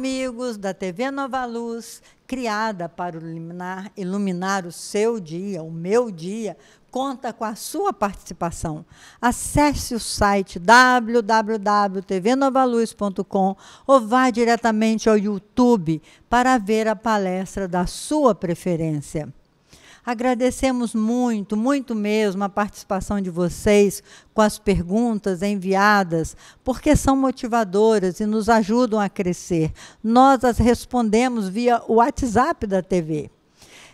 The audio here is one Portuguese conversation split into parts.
Amigos da TV Nova Luz, criada para iluminar o seu dia, o meu dia, conta com a sua participação. Acesse o site www.tvnovaluz.com ou vá diretamente ao YouTube para ver a palestra da sua preferência. Agradecemos muito, muito mesmo a participação de vocês com as perguntas enviadas, porque são motivadoras e nos ajudam a crescer. Nós as respondemos via o WhatsApp da TV.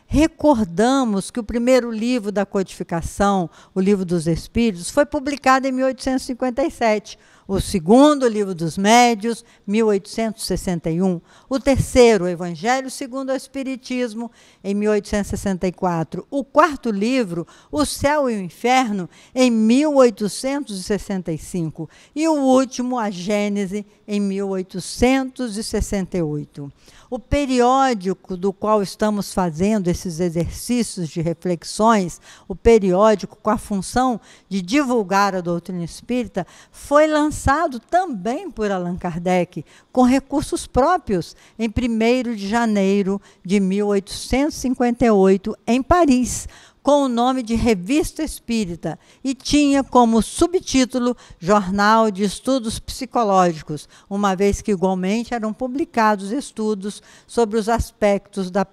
Recordamos que o primeiro livro da codificação, o Livro dos Espíritos, foi publicado em 1857. O segundo, Livro dos Médios, 1861. O terceiro, o Evangelho segundo o Espiritismo, em 1864. O quarto livro, O Céu e o Inferno, em 1865. E o último, A Gênese, em 1868. O periódico do qual estamos fazendo esses exercícios de reflexões, o periódico com a função de divulgar a doutrina espírita, foi lançado também por Allan Kardec, com recursos próprios, em 1º de janeiro de 1858, em Paris, com o nome de Revista Espírita, e tinha como subtítulo Jornal de Estudos Psicológicos, uma vez que igualmente eram publicados estudos sobre os aspectos da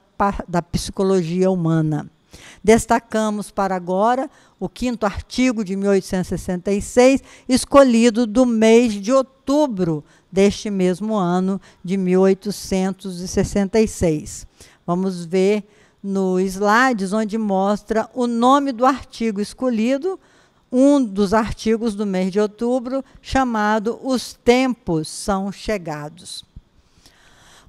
psicologia humana. Destacamos para agora o 5º artigo de 1866, escolhido do mês de outubro deste mesmo ano de 1866. Vamos ver no slides, onde mostra o nome do artigo escolhido, um dos artigos do mês de outubro, chamado Os Tempos São Chegados.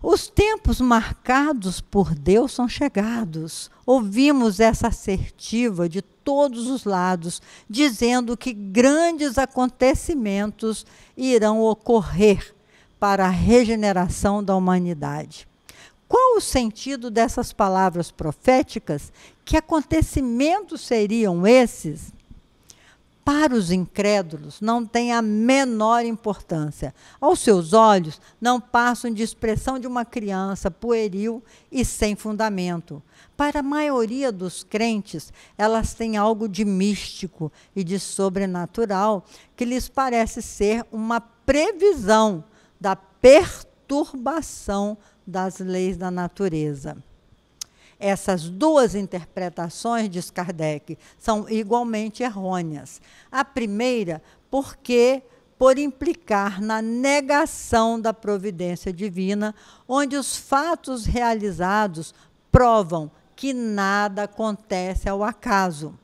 Os tempos marcados por Deus são chegados. Ouvimos essa assertiva de todos os lados, dizendo que grandes acontecimentos irão ocorrer para a regeneração da humanidade. Qual o sentido dessas palavras proféticas? Que acontecimentos seriam esses? Para os incrédulos, não tem a menor importância. Aos seus olhos, não passam de expressão de uma criança pueril e sem fundamento. Para a maioria dos crentes, elas têm algo de místico e de sobrenatural que lhes parece ser uma previsão da perturbação das leis da natureza. Essas duas interpretações, diz Kardec, são igualmente errôneas. A primeira, por implicar na negação da providência divina, onde os fatos realizados provam que nada acontece ao acaso.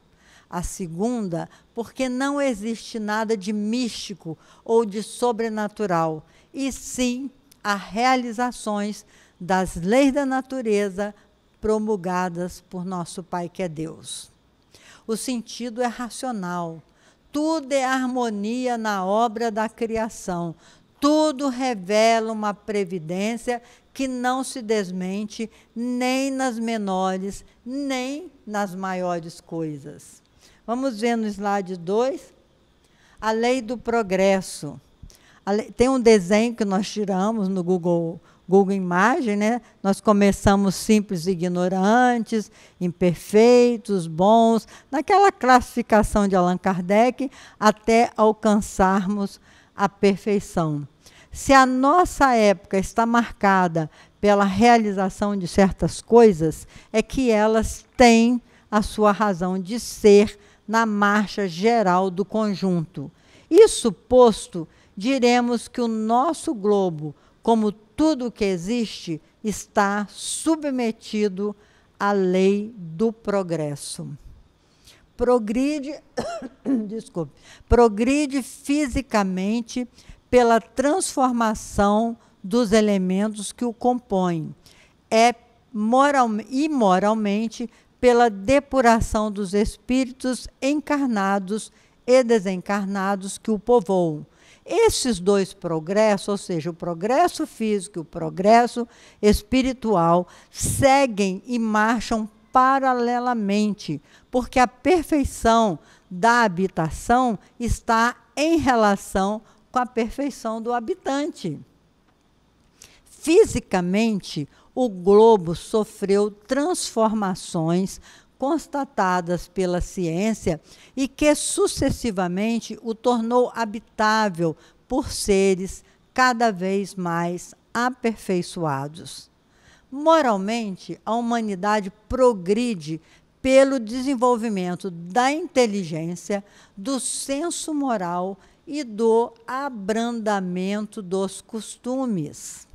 A segunda, porque não existe nada de místico ou de sobrenatural, e sim as realizações das leis da natureza promulgadas por nosso Pai que é Deus. O sentido é racional. Tudo é harmonia na obra da criação. Tudo revela uma previdência que não se desmente nem nas menores, nem nas maiores coisas. Vamos ver no slide 2, a lei do progresso. Tem um desenho que nós tiramos no Google Imagem, né? Nós começamos simples e ignorantes, imperfeitos, bons, naquela classificação de Allan Kardec, até alcançarmos a perfeição. Se a nossa época está marcada pela realização de certas coisas, é que elas têm a sua razão de ser na marcha geral do conjunto. Isso posto, diremos que o nosso globo, como tudo o que existe, está submetido à lei do progresso. Progride fisicamente pela transformação dos elementos que o compõem. E moralmente pela depuração dos espíritos encarnados e desencarnados que o povoam. Esses dois progressos, ou seja, o progresso físico e o progresso espiritual, seguem e marcham paralelamente, porque a perfeição da habitação está em relação com a perfeição do habitante. Fisicamente, o globo sofreu transformações constatadas pela ciência e que sucessivamente o tornou habitável por seres cada vez mais aperfeiçoados. Moralmente, a humanidade progride pelo desenvolvimento da inteligência, do senso moral e do abrandamento dos costumes.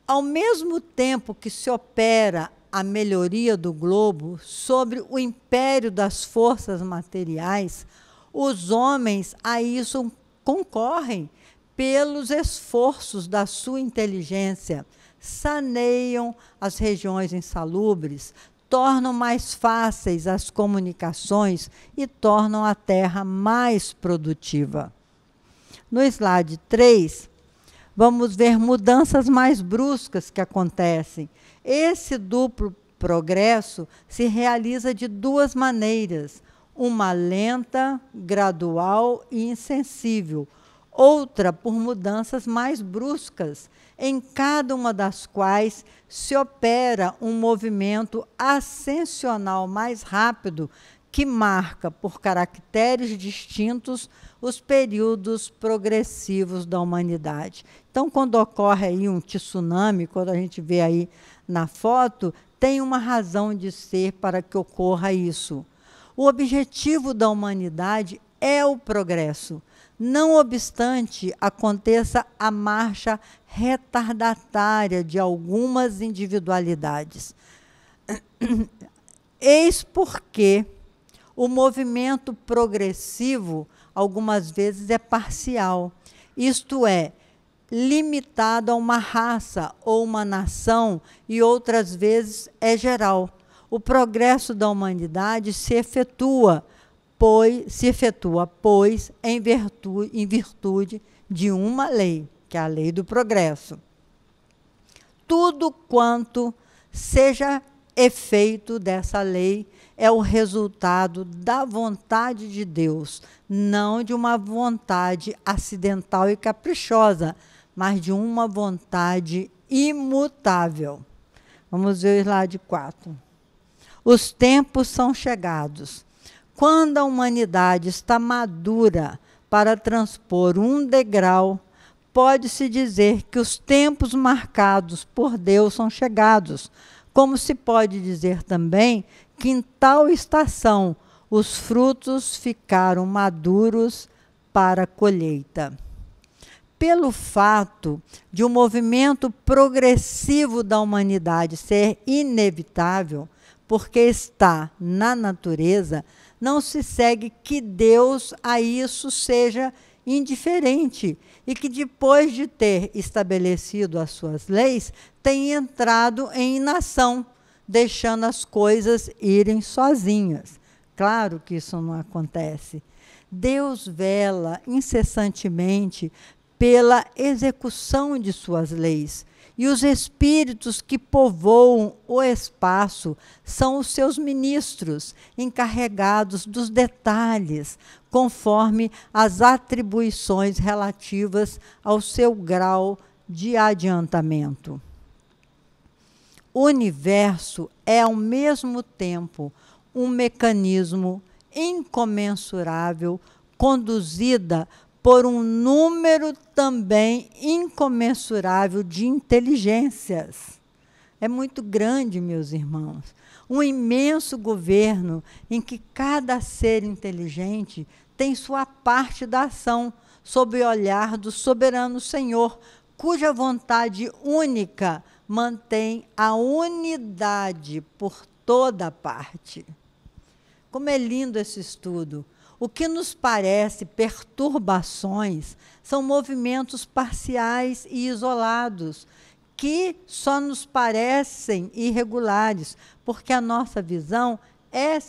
Ao mesmo tempo que se opera a melhoria do globo sobre o império das forças materiais, os homens a isso concorrem pelos esforços da sua inteligência, saneiam as regiões insalubres, tornam mais fáceis as comunicações e tornam a terra mais produtiva. No slide 3, vamos ver mudanças mais bruscas que acontecem. Esse duplo progresso se realiza de duas maneiras, uma lenta, gradual e insensível, outra por mudanças mais bruscas, em cada uma das quais se opera um movimento ascensional mais rápido que marca por caracteres distintos os períodos progressivos da humanidade. Então, quando ocorre aí um tsunami, quando a gente vê aí na foto, tem uma razão de ser para que ocorra isso. O objetivo da humanidade é o progresso, não obstante aconteça a marcha retardatária de algumas individualidades. Eis porque o movimento progressivo, algumas vezes, é parcial, isto é, limitado a uma raça ou uma nação, e outras vezes é geral. O progresso da humanidade se efetua, pois em virtude de uma lei, que é a lei do progresso. Tudo quanto seja efeito dessa lei é o resultado da vontade de Deus, não de uma vontade acidental e caprichosa, mas de uma vontade imutável. Vamos ver o slide 4. Os tempos são chegados. Quando a humanidade está madura para transpor um degrau, pode-se dizer que os tempos marcados por Deus são chegados, como se pode dizer também que em tal estação os frutos ficaram maduros para a colheita. Pelo fato de um movimento progressivo da humanidade ser inevitável, porque está na natureza, não se segue que Deus a isso seja indiferente e que depois de ter estabelecido as suas leis, tem entrado em inação, deixando as coisas irem sozinhas. Claro que isso não acontece. Deus vela incessantemente pela execução de suas leis, e os espíritos que povoam o espaço são os seus ministros, encarregados dos detalhes, conforme as atribuições relativas ao seu grau de adiantamento. O universo é, ao mesmo tempo, um mecanismo incomensurável, conduzida por um número também incomensurável de inteligências. É muito grande, meus irmãos. Um imenso governo em que cada ser inteligente tem sua parte da ação, sob o olhar do soberano Senhor, cuja vontade única mantém a unidade por toda parte. Como é lindo esse estudo! O que nos parece perturbações são movimentos parciais e isolados, que só nos parecem irregulares, porque a nossa visão é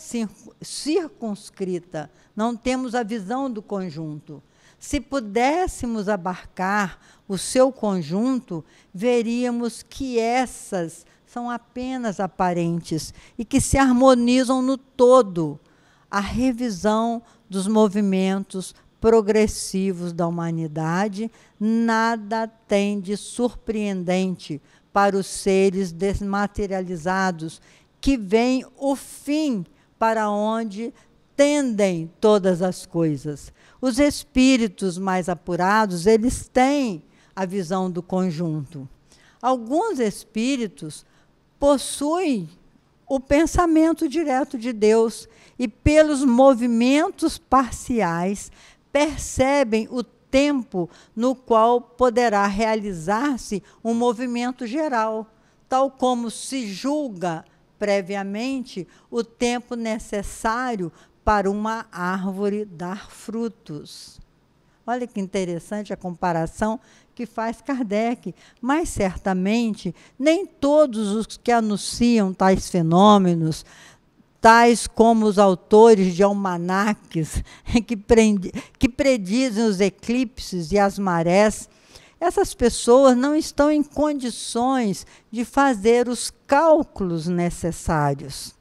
circunscrita, não temos a visão do conjunto. Se pudéssemos abarcar o seu conjunto, veríamos que essas são apenas aparentes e que se harmonizam no todo. A revisão dos movimentos progressivos da humanidade, nada tem de surpreendente para os seres desmaterializados, que veem o fim para onde tendem todas as coisas. Os espíritos mais apurados, eles têm a visão do conjunto. Alguns espíritos possuem o pensamento direto de Deus e, pelos movimentos parciais, percebem o tempo no qual poderá realizar-se um movimento geral, tal como se julga previamente o tempo necessário para uma árvore dar frutos. Olha que interessante a comparação que faz Kardec, mas certamente nem todos os que anunciam tais fenômenos, tais como os autores de almanaques que predizem os eclipses e as marés, essas pessoas não estão em condições de fazer os cálculos necessários.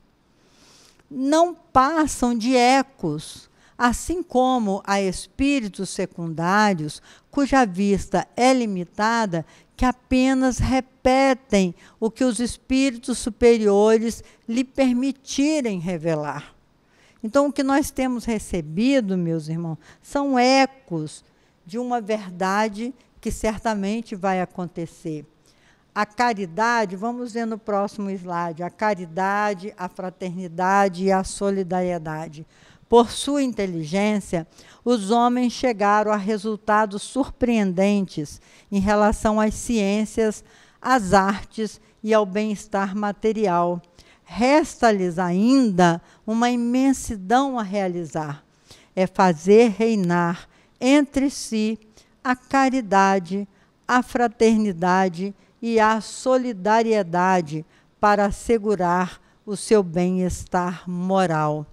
Não passam de ecos, assim como há espíritos secundários, cuja vista é limitada, que apenas repetem o que os espíritos superiores lhe permitirem revelar. Então, o que nós temos recebido, meus irmãos, são ecos de uma verdade que certamente vai acontecer. A caridade, vamos ver no próximo slide, a caridade, a fraternidade e a solidariedade. Por sua inteligência, os homens chegaram a resultados surpreendentes em relação às ciências, às artes e ao bem-estar material. Resta-lhes ainda uma imensidão a realizar. É fazer reinar entre si a caridade, a fraternidade e a solidariedade para assegurar o seu bem-estar moral.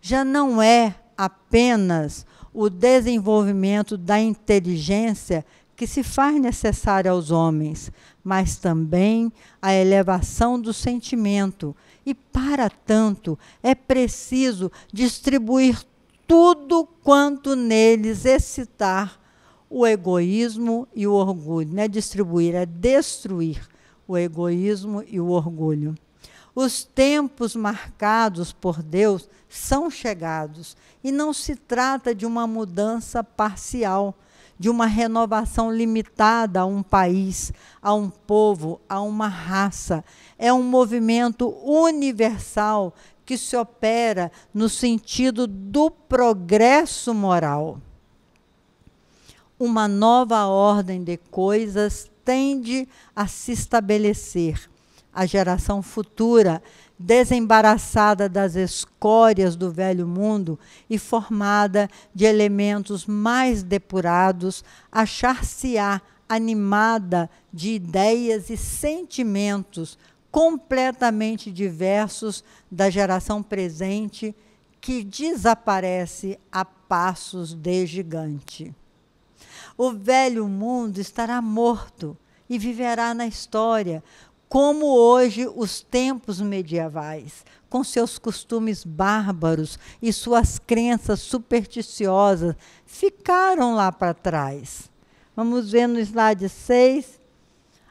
Já não é apenas o desenvolvimento da inteligência que se faz necessário aos homens, mas também a elevação do sentimento. E, para tanto, é preciso distribuir tudo quanto neles excitar o egoísmo e o orgulho. Não é distribuir, é destruir o egoísmo e o orgulho. Os tempos marcados por Deus são chegados, e não se trata de uma mudança parcial, de uma renovação limitada a um país, a um povo, a uma raça. É um movimento universal que se opera no sentido do progresso moral. Uma nova ordem de coisas tende a se estabelecer. A geração futura, desembaraçada das escórias do velho mundo e formada de elementos mais depurados, achar-se-á animada de ideias e sentimentos completamente diversos da geração presente, que desaparece a passos de gigante. O velho mundo estará morto e viverá na história, como hoje os tempos medievais, com seus costumes bárbaros e suas crenças supersticiosas, ficaram lá para trás. Vamos ver no slide 6.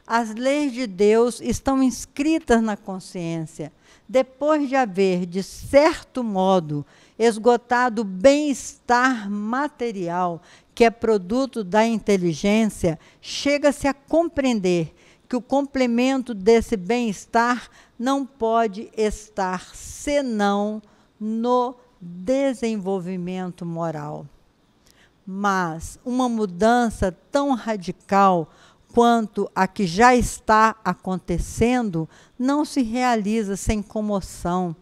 As leis de Deus estão inscritas na consciência. Depois de haver, de certo modo, esgotado o bem-estar material, que é produto da inteligência, chega-se a compreender que o complemento desse bem-estar não pode estar senão no desenvolvimento moral. Mas uma mudança tão radical quanto a que já está acontecendo não se realiza sem comoção.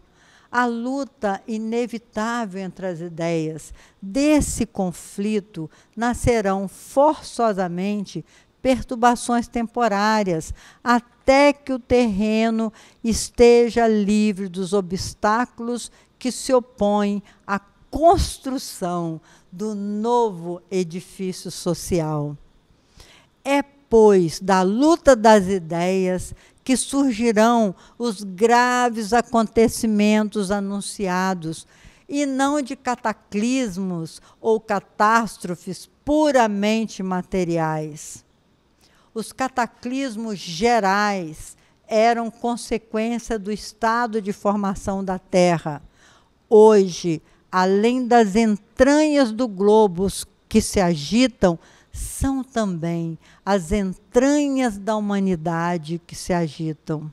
A luta inevitável entre as ideias. Desse conflito nascerão forçosamente perturbações temporárias, até que o terreno esteja livre dos obstáculos que se opõem à construção do novo edifício social. É, pois, da luta das ideias que surgirão os graves acontecimentos anunciados e não de cataclismos ou catástrofes puramente materiais. Os cataclismos gerais eram consequência do estado de formação da Terra. Hoje, além das entranhas do globo que se agitam, são também as entranhas da humanidade que se agitam.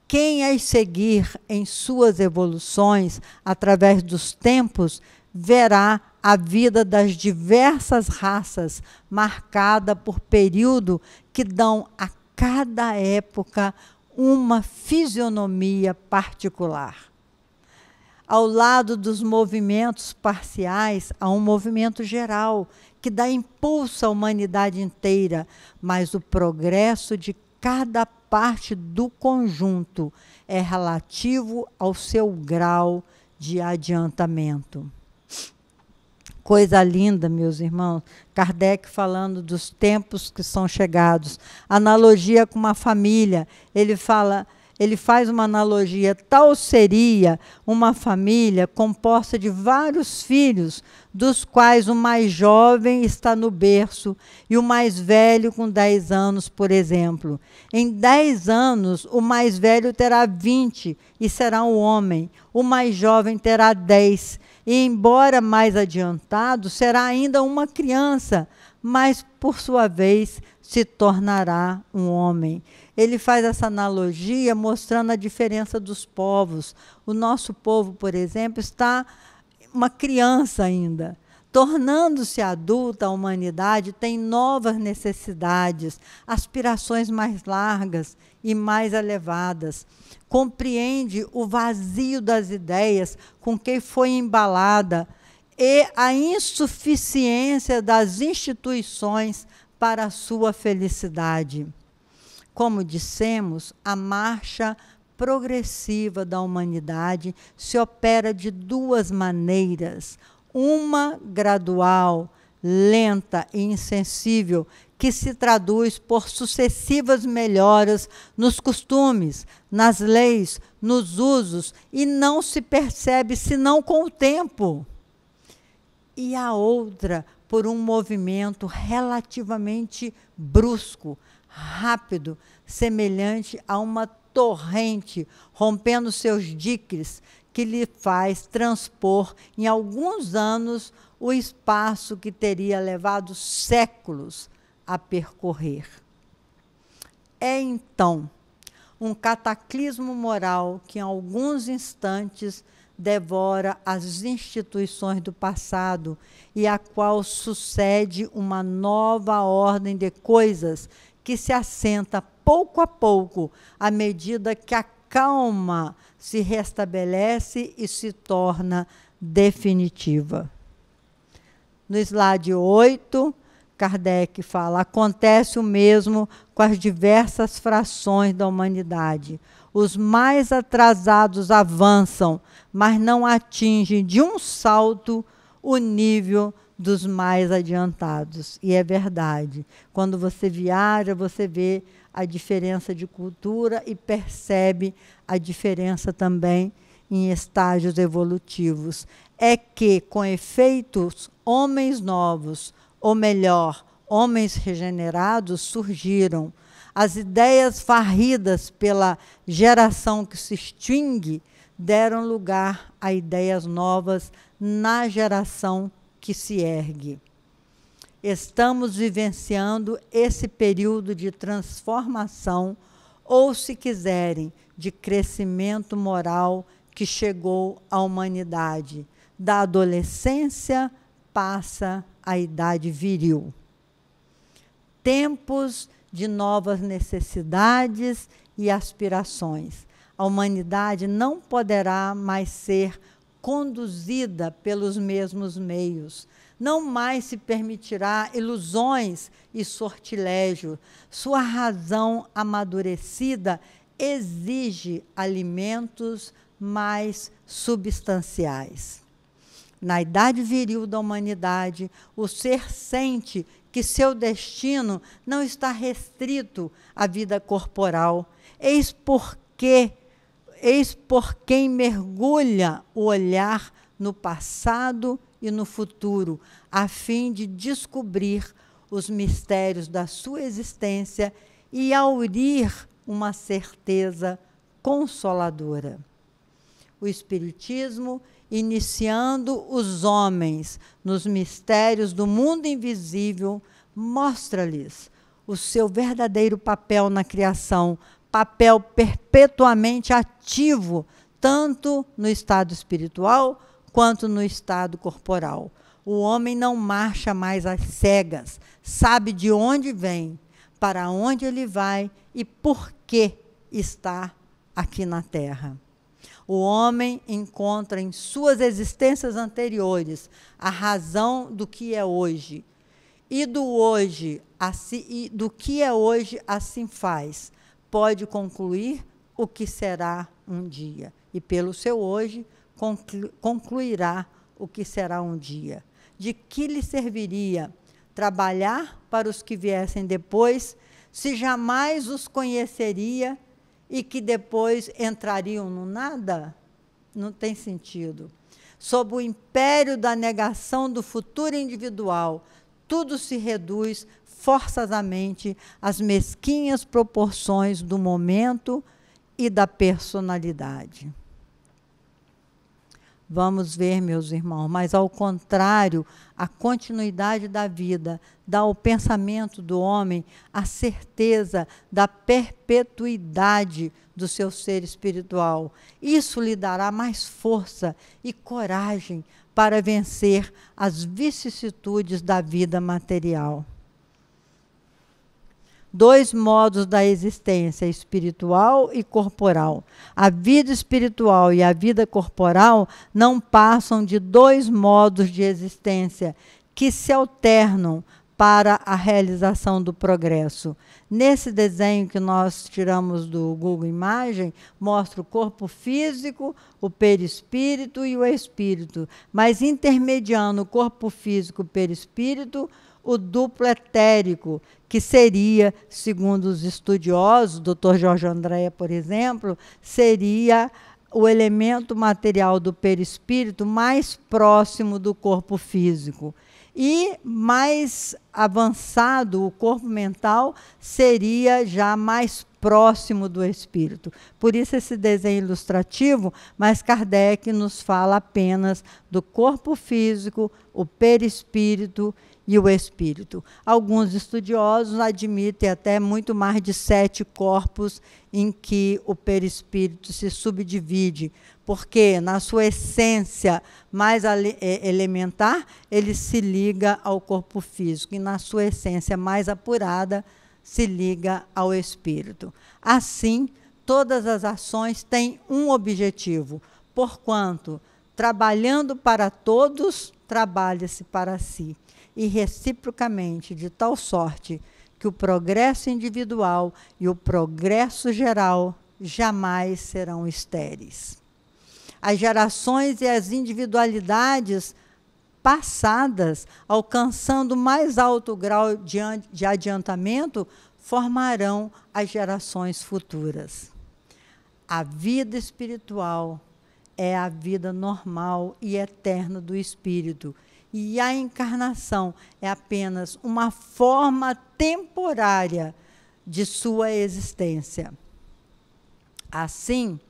Quem as seguir em suas evoluções através dos tempos, verá a vida das diversas raças marcada por período que dão a cada época uma fisionomia particular. Ao lado dos movimentos parciais, há um movimento geral que dá impulso à humanidade inteira, mas o progresso de cada parte do conjunto é relativo ao seu grau de adiantamento. Coisa linda, meus irmãos. Kardec falando dos tempos que são chegados. Analogia com uma família. Ele faz uma analogia. Tal seria uma família composta de vários filhos, dos quais o mais jovem está no berço e o mais velho com 10 anos, por exemplo. Em 10 anos, o mais velho terá 20 e será um homem. O mais jovem terá 10. E, embora mais adiantado, será ainda uma criança, mas, por sua vez, se tornará um homem. Ele faz essa analogia mostrando a diferença dos povos. O nosso povo, por exemplo, está uma criança ainda. Tornando-se adulta, a humanidade tem novas necessidades, aspirações mais largas e mais elevadas. Compreende o vazio das ideias com que foi embalada e a insuficiência das instituições para a sua felicidade. Como dissemos, a marcha progressiva da humanidade se opera de duas maneiras. Uma gradual, lenta e insensível, que se traduz por sucessivas melhoras nos costumes, nas leis, nos usos, e não se percebe senão com o tempo. E a outra por um movimento relativamente brusco, rápido, semelhante a uma torrente rompendo seus diques, que lhe faz transpor em alguns anos o espaço que teria levado séculos a percorrer. É então um cataclismo moral que em alguns instantes devora as instituições do passado e a qual sucede uma nova ordem de coisas que se assenta pouco a pouco à medida que a calma se restabelece e se torna definitiva. No slide 8, Kardec fala: acontece o mesmo com as diversas frações da humanidade. Os mais atrasados avançam, mas não atingem de um salto o nível dos mais adiantados. E é verdade. Quando você viaja, você vê a diferença de cultura e percebe a diferença também em estágios evolutivos. É que, com efeitos, homens novos, ou melhor, homens regenerados, surgiram. As ideias varridas pela geração que se extingue deram lugar a ideias novas na geração que se ergue. Estamos vivenciando esse período de transformação, ou, se quiserem, de crescimento moral que chegou à humanidade. Da adolescência passa à idade viril. Tempos de novas necessidades e aspirações. A humanidade não poderá mais ser conduzida pelos mesmos meios. Não mais se permitirá ilusões e sortilégio. Sua razão amadurecida exige alimentos mais substanciais. Na idade viril da humanidade, o ser sente que seu destino não está restrito à vida corporal. Eis por quem mergulha o olhar no passado e no futuro, a fim de descobrir os mistérios da sua existência e aurir uma certeza consoladora. O Espiritismo, iniciando os homens nos mistérios do mundo invisível, mostra-lhes o seu verdadeiro papel na criação, papel perpetuamente ativo, tanto no estado espiritual quanto no estado corporal. O homem não marcha mais às cegas, sabe de onde vem, para onde ele vai e por que está aqui na Terra. O homem encontra em suas existências anteriores a razão do que é hoje. E do que é hoje assim faz. Pode concluir o que será um dia. E pelo seu hoje, concluirá o que será um dia. De que lhe serviria trabalhar para os que viessem depois, se jamais os conheceria e que depois entrariam no nada? Não tem sentido. Sob o império da negação do futuro individual, tudo se reduz forçosamente às mesquinhas proporções do momento e da personalidade. Vamos ver, meus irmãos, mas ao contrário, a continuidade da vida dá ao pensamento do homem a certeza da perpetuidade do seu ser espiritual. Isso lhe dará mais força e coragem para vencer as vicissitudes da vida material. Dois modos da existência, espiritual e corporal. A vida espiritual e a vida corporal não passam de dois modos de existência que se alternam para a realização do progresso. Nesse desenho que nós tiramos do Google Imagem, mostra o corpo físico, o perispírito e o espírito, mas intermediando o corpo físico e o perispírito, o duplo etérico, que seria, segundo os estudiosos, o Dr. Jorge Andréa, por exemplo, seria o elemento material do perispírito mais próximo do corpo físico. E mais avançado, o corpo mental seria já mais próximo do espírito. Por isso esse desenho ilustrativo, mas Kardec nos fala apenas do corpo físico, o perispírito e o espírito. Alguns estudiosos admitem até muito mais de 7 corpos em que o perispírito se subdivide, porque na sua essência mais elementar, ele se liga ao corpo físico, e na sua essência mais apurada, se liga ao espírito. Assim, todas as ações têm um objetivo, porquanto, trabalhando para todos, trabalha-se para si, e reciprocamente, de tal sorte que o progresso individual e o progresso geral jamais serão estéreis. As gerações e as individualidades passadas, alcançando mais alto grau de adiantamento, formarão as gerações futuras. A vida espiritual é a vida normal e eterna do espírito, e a encarnação é apenas uma forma temporária de sua existência. Assim,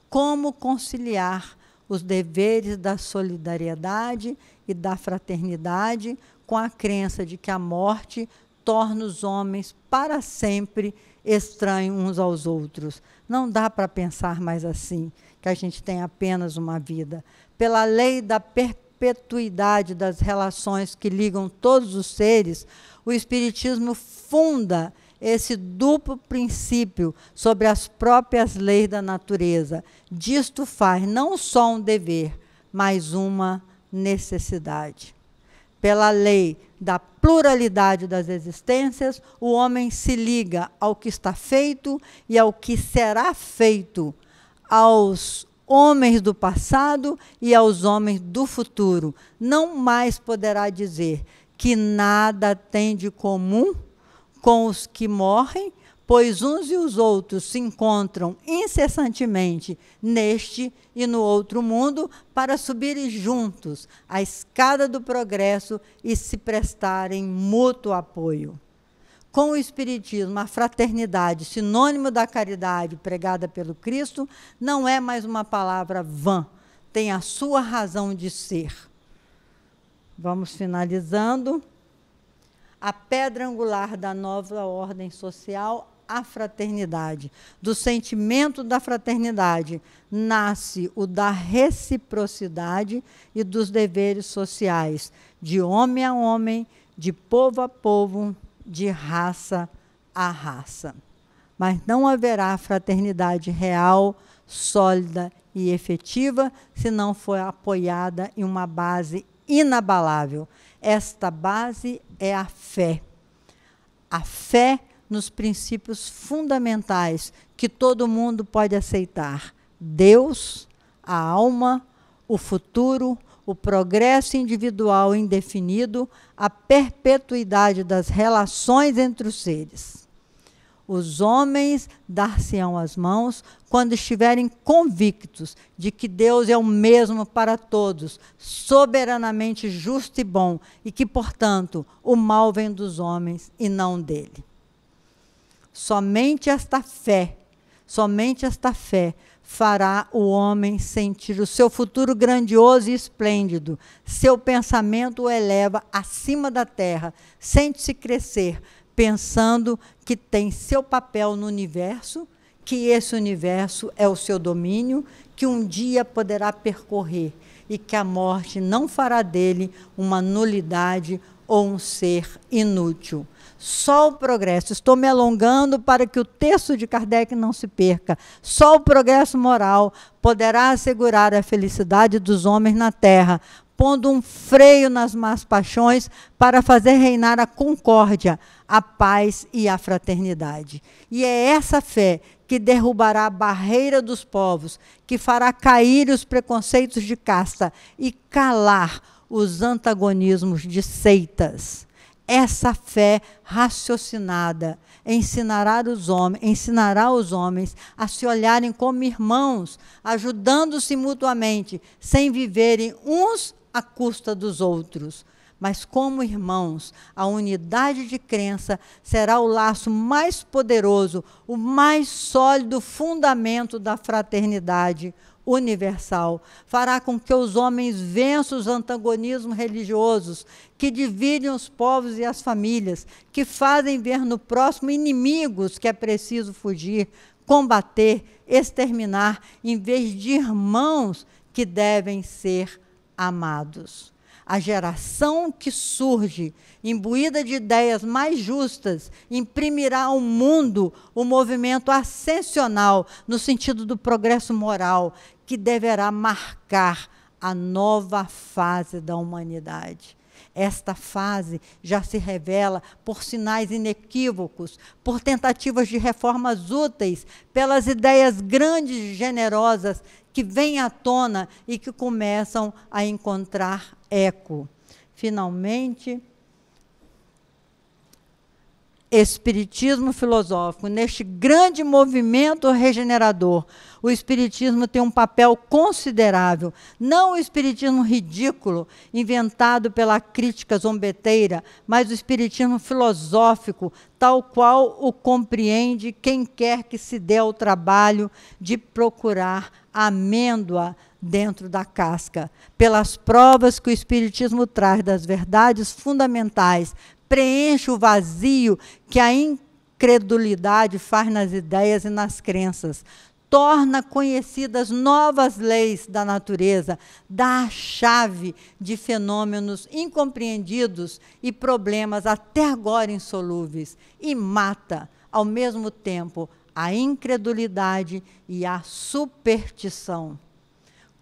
como conciliar os deveres da solidariedade e da fraternidade com a crença de que a morte torna os homens para sempre estranhos uns aos outros? Não dá para pensar mais assim, que a gente tem apenas uma vida. Pela lei da perpetuidade das relações que ligam todos os seres, o Espiritismo funda esse duplo princípio sobre as próprias leis da natureza. Disto faz não só um dever, mas uma necessidade. Pela lei da pluralidade das existências, o homem se liga ao que está feito e ao que será feito, aos homens do passado e aos homens do futuro. Não mais poderá dizer que nada tem de comum com os que morrem, pois uns e os outros se encontram incessantemente neste e no outro mundo para subirem juntos a escada do progresso e se prestarem mútuo apoio. Com o Espiritismo, a fraternidade, sinônimo da caridade pregada pelo Cristo, não é mais uma palavra vã, tem a sua razão de ser. Vamos finalizando. A pedra angular da nova ordem social, a fraternidade. Do sentimento da fraternidade nasce o da reciprocidade e dos deveres sociais, de homem a homem, de povo a povo, de raça a raça. Mas não haverá fraternidade real, sólida e efetiva se não for apoiada em uma base inabalável. Esta base é a fé. A fé nos princípios fundamentais que todo mundo pode aceitar: Deus, a alma, o futuro, o progresso individual indefinido, a perpetuidade das relações entre os seres. Os homens dar-se-ão as mãos quando estiverem convictos de que Deus é o mesmo para todos, soberanamente justo e bom, e que, portanto, o mal vem dos homens e não dele. Somente esta fé fará o homem sentir o seu futuro grandioso e esplêndido. Seu pensamento o eleva acima da terra, sente-se crescer, pensando que tem seu papel no universo, que esse universo é o seu domínio, que um dia poderá percorrer e que a morte não fará dele uma nulidade ou um ser inútil. Só o progresso, estou me alongando para que o texto de Kardec não se perca, só o progresso moral poderá assegurar a felicidade dos homens na terra, pondo um freio nas más paixões para fazer reinar a concórdia, a paz e a fraternidade. E é essa fé que derrubará a barreira dos povos, que fará cair os preconceitos de casta e calar os antagonismos de seitas. Essa fé raciocinada ensinará os homens a se olharem como irmãos, ajudando-se mutuamente, sem viverem uns à custa dos outros. Mas como irmãos, a unidade de crença será o laço mais poderoso, o mais sólido fundamento da fraternidade universal. Fará com que os homens vençam os antagonismos religiosos que dividem os povos e as famílias, que fazem ver no próximo inimigos que é preciso fugir, combater, exterminar, em vez de irmãos que devem ser amados. A geração que surge, imbuída de ideias mais justas, imprimirá ao mundo o movimento ascensional, no sentido do progresso moral, que deverá marcar a nova fase da humanidade. Esta fase já se revela por sinais inequívocos, por tentativas de reformas úteis, pelas ideias grandes e generosas que vêm à tona e que começam a encontrar eco. Finalmente, Espiritismo filosófico. Neste grande movimento regenerador, o Espiritismo tem um papel considerável. Não o Espiritismo ridículo, inventado pela crítica zombeteira, mas o Espiritismo filosófico, tal qual o compreende quem quer que se dê ao trabalho de procurar a amêndoa dentro da casca. Pelas provas que o Espiritismo traz das verdades fundamentais, preenche o vazio que a incredulidade faz nas ideias e nas crenças, torna conhecidas novas leis da natureza, dá a chave de fenômenos incompreendidos e problemas até agora insolúveis, e mata, ao mesmo tempo, a incredulidade e a superstição.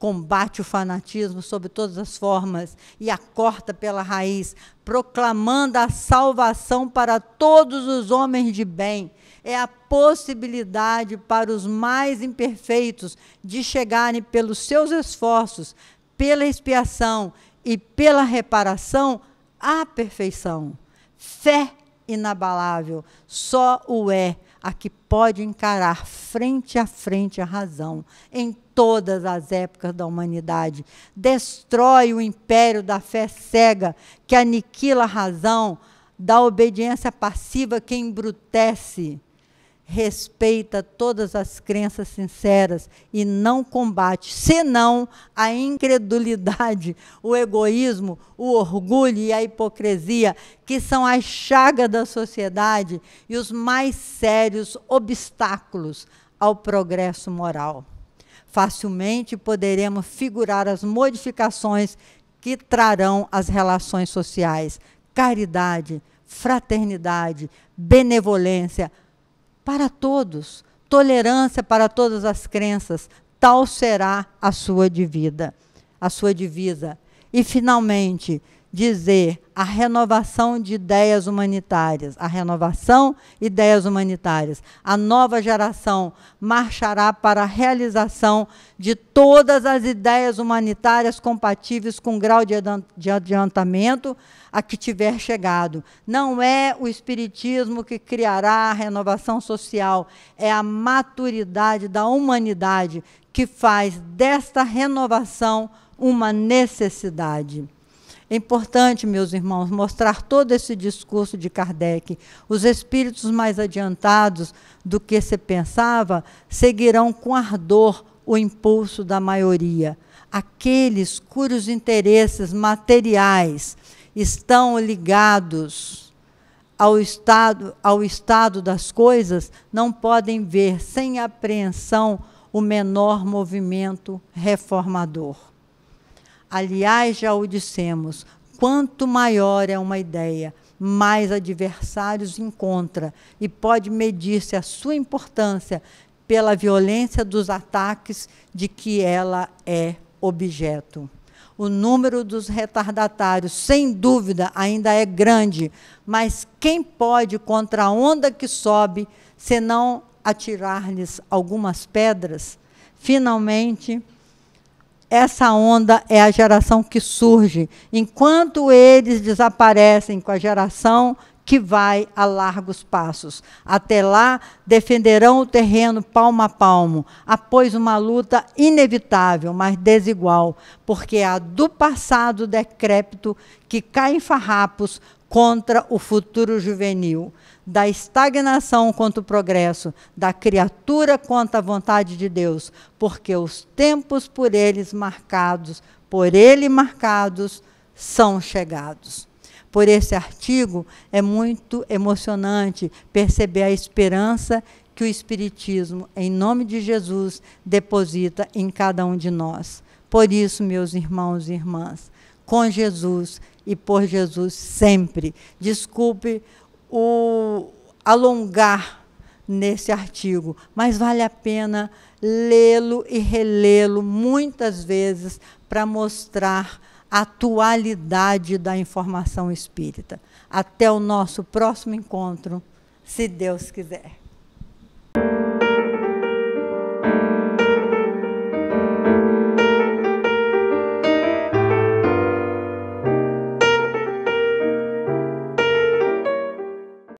Combate o fanatismo sob todas as formas e a corta pela raiz, proclamando a salvação para todos os homens de bem. É a possibilidade para os mais imperfeitos de chegarem pelos seus esforços, pela expiação e pela reparação à perfeição. Fé inabalável, só o é a que pode encarar frente a frente a razão em todas as épocas da humanidade. Destrói o império da fé cega que aniquila a razão, da obediência passiva que embrutece. Respeita todas as crenças sinceras e não combate, senão a incredulidade, o egoísmo, o orgulho e a hipocrisia, que são as chagas da sociedade e os mais sérios obstáculos ao progresso moral. Facilmente poderemos figurar as modificações que trarão as relações sociais, caridade, fraternidade, benevolência, para todos, tolerância para todas as crenças, tal será a sua divisa. E, finalmente, dizer a renovação de ideias humanitárias, A nova geração marchará para a realização de todas as ideias humanitárias compatíveis com o grau de adiantamento a que tiver chegado. Não é o espiritismo que criará a renovação social, é a maturidade da humanidade que faz desta renovação uma necessidade. É importante, meus irmãos, mostrar todo esse discurso de Kardec. Os espíritos mais adiantados do que se pensava seguirão com ardor o impulso da maioria. Aqueles cujos interesses materiais estão ligados ao estado das coisas, não podem ver sem apreensão o menor movimento reformador. Aliás, já o dissemos, quanto maior é uma ideia, mais adversários encontra e pode medir-se a sua importância pela violência dos ataques de que ela é objeto. O número dos retardatários, sem dúvida, ainda é grande, mas quem pode contra a onda que sobe, senão atirar-lhes algumas pedras? Finalmente, essa onda é a geração que surge, enquanto eles desaparecem com a geração que vai a largos passos. Até lá, defenderão o terreno palmo a palmo, após uma luta inevitável, mas desigual, porque é a do passado decrépito que cai em farrapos contra o futuro juvenil, da estagnação contra o progresso, da criatura contra a vontade de Deus, porque os tempos por ele marcados, são chegados. Por esse artigo, é muito emocionante perceber a esperança que o Espiritismo, em nome de Jesus, deposita em cada um de nós. Por isso, meus irmãos e irmãs, com Jesus e por Jesus sempre. Desculpe o alongar nesse artigo, mas vale a pena lê-lo e relê-lo muitas vezes para mostrar a atualidade da informação espírita. Até o nosso próximo encontro, se Deus quiser.